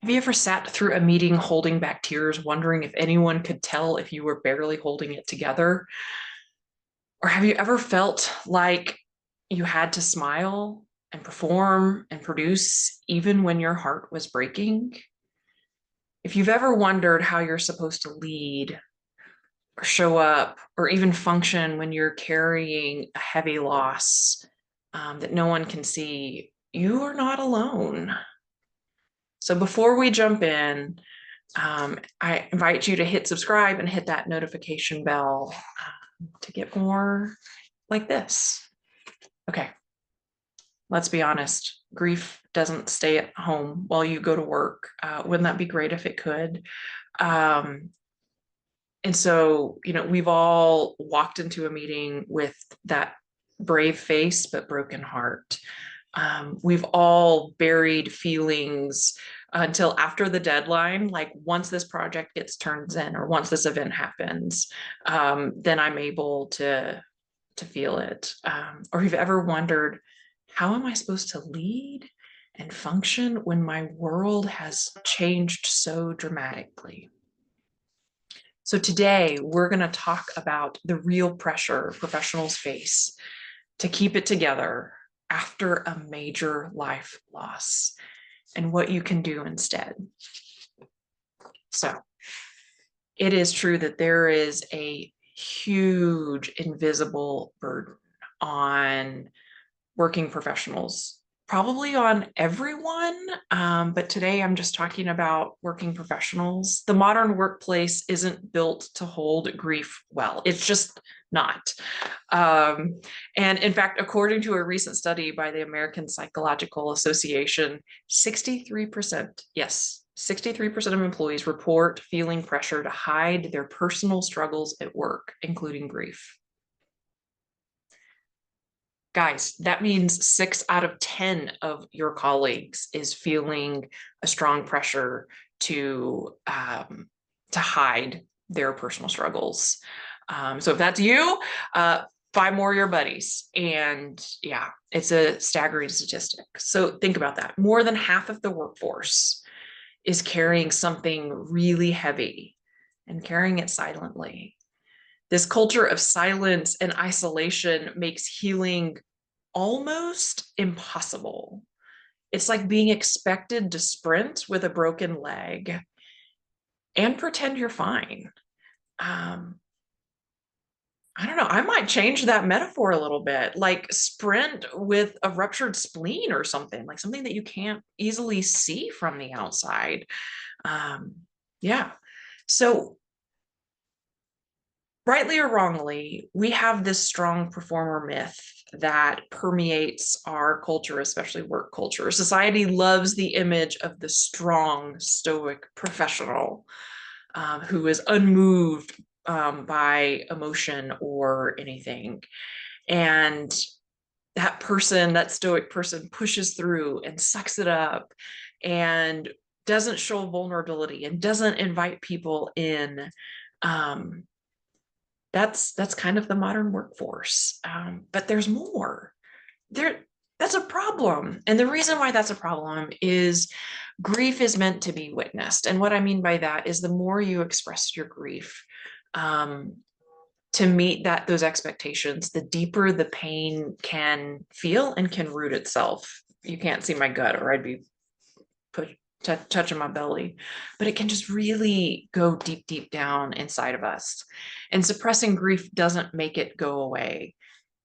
Have you ever sat through a meeting holding back tears, wondering if anyone could tell if you were barely holding it together? Or have you ever felt like you had to smile and perform and produce even when your heart was breaking? If you've ever wondered how you're supposed to lead or show up or even function when you're carrying a heavy loss that no one can see, you are not alone. So before we jump in, I invite you to hit subscribe and hit that notification bell to get more like this. Okay, let's be honest. Grief doesn't stay at home while you go to work. Wouldn't that be great if it could? Um, and so, we've all walked into a meeting with that brave face but broken heart. We've all buried feelings until after the deadline, like once this project gets turned in or once this event happens, then I'm able to feel it. Or you've ever wondered, how am I supposed to lead and function when my world has changed so dramatically? So today we're going to talk about the real pressure professionals face to keep it together after a major life loss and what you can do instead. So it is true that there is a huge invisible burden on working professionals, probably on everyone. But today I'm just talking about working professionals. The modern workplace isn't built to hold grief well. It's just not. And in fact, according to a recent study by the American Psychological Association, 63%, yes, 63% of employees report feeling pressure to hide their personal struggles at work, including grief. Guys, that means 6 out of 10 of your colleagues is feeling a strong pressure to hide their personal struggles. So if that's you, 5 more of your buddies. And yeah, it's a staggering statistic. So think about that. More than half of the workforce is carrying something really heavy and carrying it silently. This culture of silence and isolation makes healing almost impossible. It's like being expected to sprint with a broken leg and pretend you're fine. I don't know. I might change that metaphor a little bit, like sprint with a ruptured spleen or something, like something that you can't easily see from the outside. Yeah. So rightly or wrongly, we have this strong performer myth that permeates our culture, especially work culture. Society loves the image of the strong, stoic professional who is unmoved by emotion or anything. And that person, that stoic person, pushes through and sucks it up and doesn't show vulnerability and doesn't invite people in. Um, that's kind of the modern workforce. But there's more. That's a problem. And the reason why that's a problem is grief is meant to be witnessed. And what I mean by that is the more you express your grief, to meet those expectations, the deeper the pain can feel and can root itself. You can't see my gut, or I'd be touching my belly, but it can just really go deep, deep down inside of us. And suppressing grief doesn't make it go away.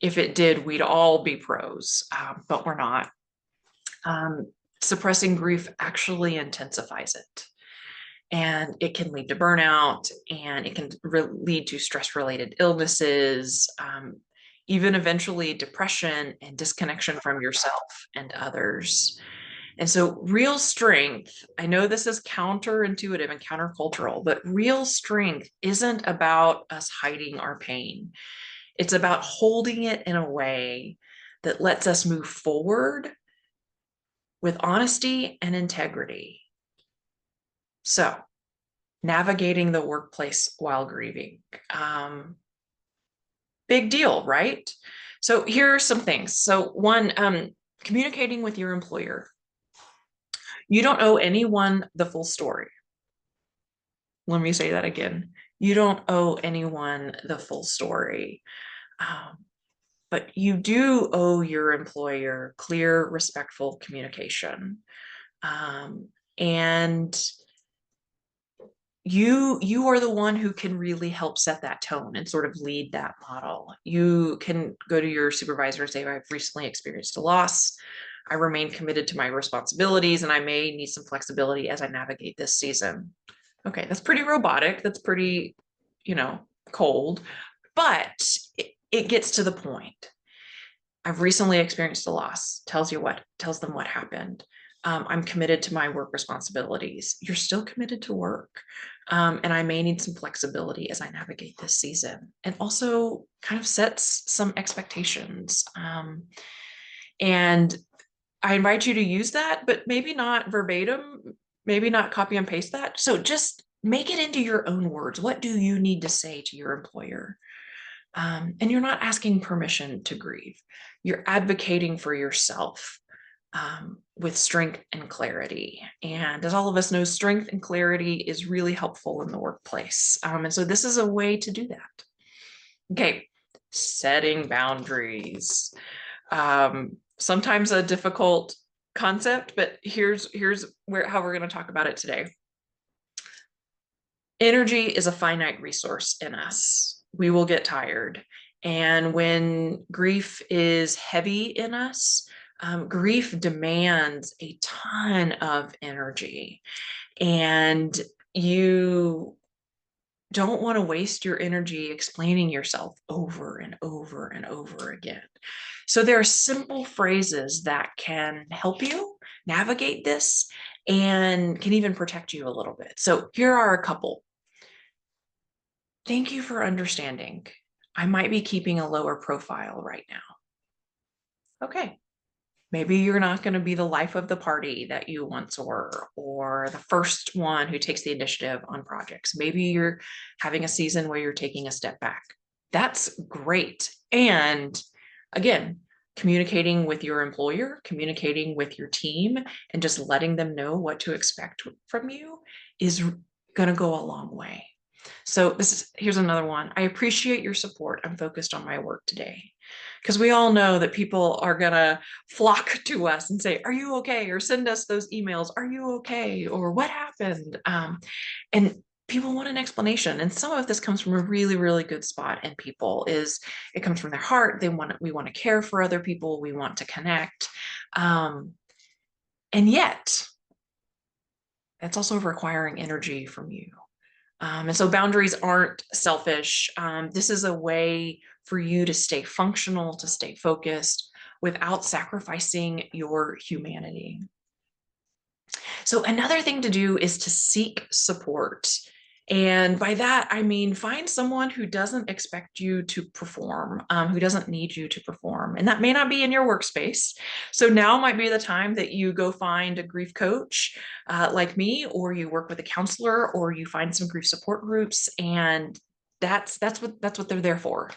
If it did, we'd all be pros, but we're not. Suppressing grief actually intensifies it. And it can lead to burnout, and it can lead to stress-related illnesses, even eventually depression and disconnection from yourself and others. And so real strength, I know this is counterintuitive and countercultural, but real strength isn't about us hiding our pain. It's about holding it in a way that lets us move forward with honesty and integrity. So, navigating the workplace while grieving. Big deal, right? So here are some things. So one, communicating with your employer. You don't owe anyone the full story. Let me say that again. You don't owe anyone the full story. But you do owe your employer clear, respectful communication. And you are the one who can really help set that tone and sort of lead that model. You can go to your supervisor and say, I've recently experienced a loss. I remain committed to my responsibilities, and I may need some flexibility as I navigate this season. Okay, that's pretty robotic. That's pretty, cold, but it gets to the point. I've recently experienced a loss. Tells them what happened. I'm committed to my work responsibilities. You're still committed to work. And I may need some flexibility as I navigate this season, and also kind of sets some expectations. And I invite you to use that, but maybe not verbatim, maybe not copy and paste that. So just make it into your own words. What do you need to say to your employer? And you're not asking permission to grieve. You're advocating for yourself with strength and clarity. And as all of us know, strength and clarity is really helpful in the workplace. And so this is a way to do that. Okay, setting boundaries. Sometimes a difficult concept, but here's how we're going to talk about it today. Energy is a finite resource in us. We will get tired. And when grief is heavy in us, grief demands a ton of energy. And you don't want to waste your energy explaining yourself over and over and over again. So there are simple phrases that can help you navigate this and can even protect you a little bit. So here are a couple. Thank you for understanding. I might be keeping a lower profile right now. Okay. Maybe you're not going to be the life of the party that you once were, or the first one who takes the initiative on projects. Maybe you're having a season where you're taking a step back. That's great. And again, communicating with your employer, communicating with your team, and just letting them know what to expect from you is going to go a long way. So here's another one. I appreciate your support. I'm focused on my work today. Because we all know that people are going to flock to us and say, are you okay? Or send us those emails. Are you okay? Or what happened? And people want an explanation. And some of this comes from a really, really good spot in people. It comes from their heart. We want to care for other people. We want to connect. And yet, that's also requiring energy from you. And so boundaries aren't selfish. This is a way for you to stay functional, to stay focused without sacrificing your humanity. So another thing to do is to seek support. And by that, I mean, find someone who doesn't expect you to perform, who doesn't need you to perform. And that may not be in your workspace. So now might be the time that you go find a grief coach like me, or you work with a counselor, or you find some grief support groups. And that's what they're there for.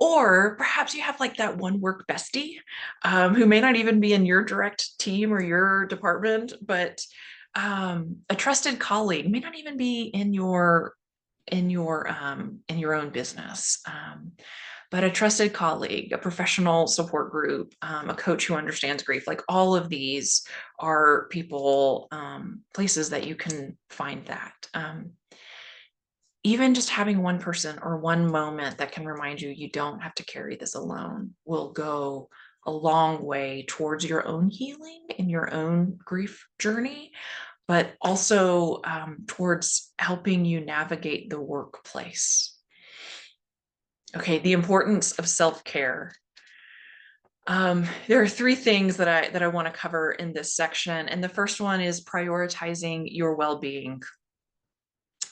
Or perhaps you have like that one work bestie who may not even be in your direct team or your department, but a trusted colleague, may not even be in your own business, but a trusted colleague, a professional support group, a coach who understands grief. Like all of these are people, places that you can find that. Even just having one person or one moment that can remind you you don't have to carry this alone will go a long way towards your own healing and your own grief journey, but also towards helping you navigate the workplace. Okay, the importance of self-care. There are three things that I want to cover in this section. And the first one is prioritizing your well-being.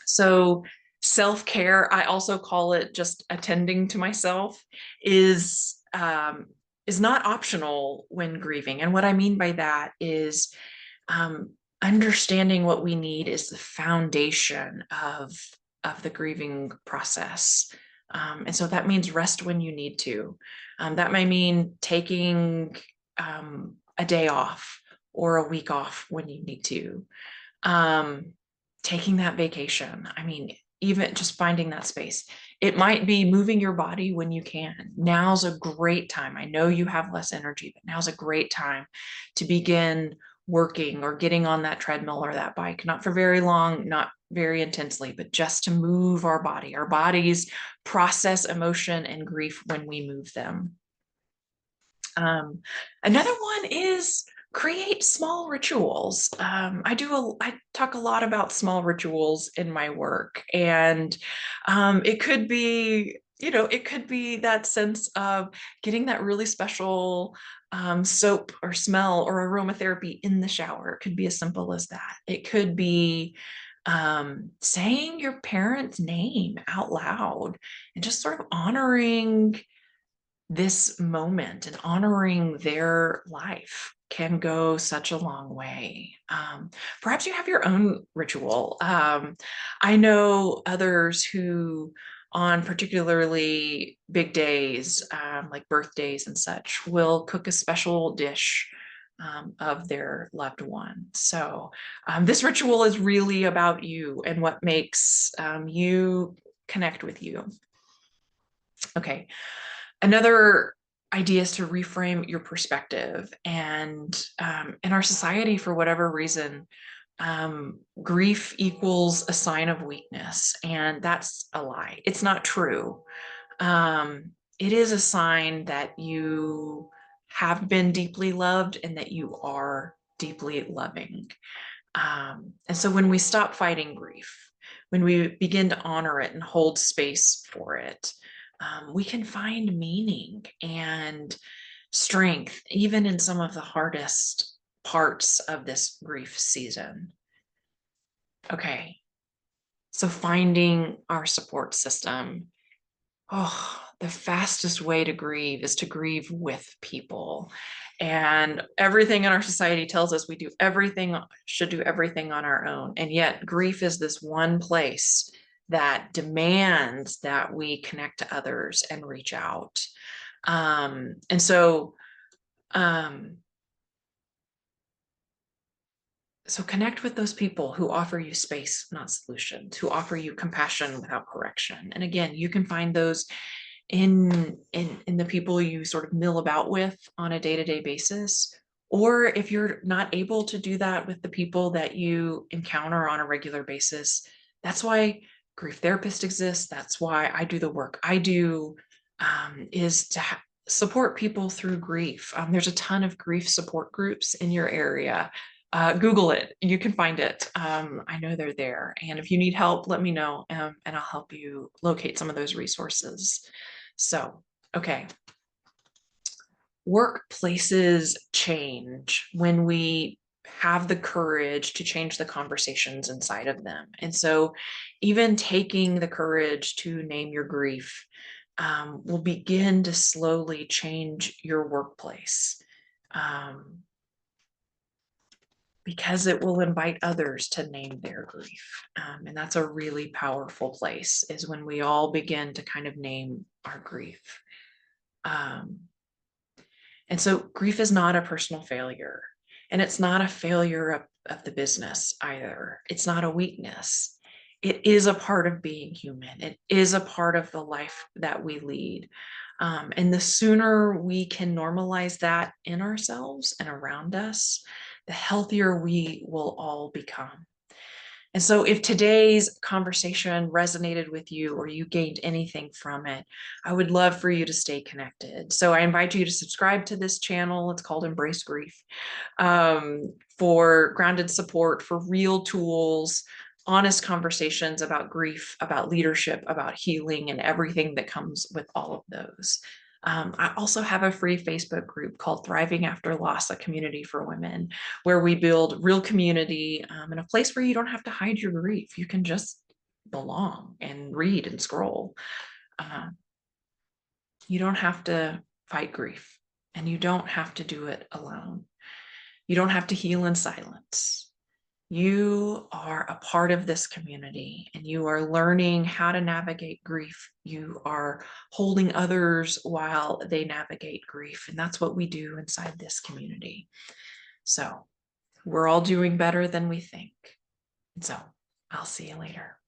So self-care, I also call it just attending to myself, is not optional when grieving. And what I mean by that is understanding what we need is the foundation of the grieving process. And so that means rest when you need to. That may mean taking a day off, or a week off when you need to. um, Taking that vacation. I mean, even just finding that space. It might be moving your body when you can. Now's a great time. I know you have less energy, but now's a great time to begin working or getting on that treadmill or that bike, not for very long, not very intensely, but just to move our body. Our bodies process emotion and grief when we move them. Another one is create small rituals. I talk a lot about small rituals in my work, and it could be, it could be that sense of getting that really special soap or smell or aromatherapy in the shower. It could be as simple as that. It could be saying your parent's name out loud and just sort of honoring this moment and honoring their life can go such a long way. Perhaps you have your own ritual. I know others who, on particularly big days, like birthdays and such, will cook a special dish of their loved one. So this ritual is really about you and what makes you connect with you. Okay. Another idea is to reframe your perspective. And in our society, for whatever reason, grief equals a sign of weakness. And that's a lie. It's not true. It is a sign that you have been deeply loved and that you are deeply loving. And so when we stop fighting grief, when we begin to honor it and hold space for it, we can find meaning and strength, even in some of the hardest parts of this grief season. Okay, so finding our support system. Oh, the fastest way to grieve is to grieve with people. And everything in our society tells us we should do everything on our own. And yet, grief is this one place that demands that we connect to others and reach out. And so, um, so connect with those people who offer you space, not solutions, who offer you compassion without correction. And again, you can find those in the people you sort of mill about with on a day-to-day basis. Or if you're not able to do that with the people that you encounter on a regular basis, that's why grief therapist exists. That's why I do the work I do, is to support people through grief. There's a ton of grief support groups in your area. Google it, you can find it. I know they're there. And if you need help, let me know, and I'll help you locate some of those resources. So, okay. Workplaces change when we have the courage to change the conversations inside of them. And so even taking the courage to name your grief will begin to slowly change your workplace. Because it will invite others to name their grief. And that's a really powerful place, is when we all begin to kind of name our grief. And so grief is not a personal failure, and it's not a failure of the business either. It's not a weakness. It is a part of being human. It is a part of the life that we lead. And the sooner we can normalize that in ourselves and around us, the healthier we will all become. And so if today's conversation resonated with you or you gained anything from it, I would love for you to stay connected. So I invite you to subscribe to this channel. It's called Embrace Grief, for grounded support, for real tools, honest conversations about grief, about leadership, about healing, and everything that comes with all of those. I also have a free Facebook group called Thriving After Loss, a community for women, where we build real community, in a place where you don't have to hide your grief. You can just belong and read and scroll. You don't have to fight grief, and you don't have to do it alone. You don't have to heal in silence. You are a part of this community, and you are learning how to navigate grief. You are holding others while they navigate grief. And that's what we do inside this community. So we're all doing better than we think. So I'll see you later.